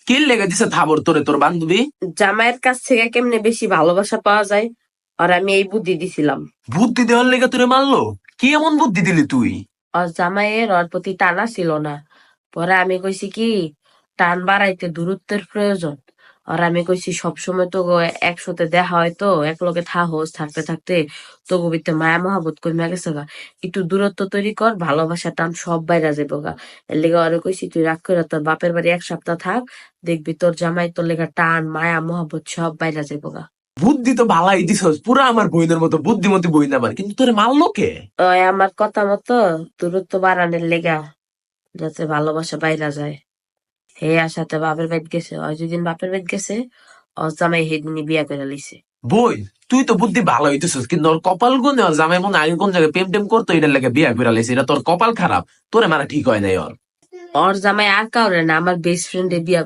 কি লেগে দিছে থাবর তোরে তোর বান্ধবী? জামাইয়ের কাছ থেকে কেমনে বেশি ভালোবাসা পাওয়া যায় আর আমি এই বুদ্ধি দিছিলাম। বুদ্ধি দেওয়ার লেগে তোরে মারলো? কি এমন বুদ্ধি দিলি তুই? আর জামাইয়ের ওর প্রতি টানা ছিল না। পরে আমি কইছি কি, টান বাড়াইতে দূরত্বের প্রয়োজন। আর আমি কইছি সবসময় তো একসাথে দেখা হয়, তো একলগে থাকতে থাকতে তোগো ভিতরে মায়া মহাবত কইমা গেছে গা। একটু দূরত্ব তৈরি কর, ভালোবাসা টান সব বাইরা যাবো গা। এর লেগে ওরে কইছি তুই রাগ করে তোর বাপের বাড়ি 1 সপ্তাহ থাক, দেখবি তোর জামাই তোর লেগা টান মায়া মহাবত সব বাইরা যাবো গা। বুদ্ধি তো ভালাই দিছস, পুরা আমার বইনের মতো বুদ্ধিমতী বই না, কিন্তু তোরে মারলো কে? ওই আমার কথা মতো দূরত্ব বাড়ানোর লেগা, যাতে ভালোবাসা বাইরা যায়। হে আসাতে বাপের বাড়ি গেছে, ওই যেদিন বাপের বাড়ি গেছে ওর জামাই সেদিনই বিয়া করে লিছে। বই, তুই তো বুদ্ধি ভালো হইতেছিস, কিন্তু ওর কপাল গুনে ওর জামাই মনে হয় আগে কোন জায়গায় প্রেম টেম করতো, এটার লেগে বিয়া করে লাইছে। এটা তোর কপাল খারাপ, তোরে মারা ঠিক হয় নাই ওর। ওর জামাই আর কাউরে না, আমার বেস্ট ফ্রেন্ডে বিয়া করছে।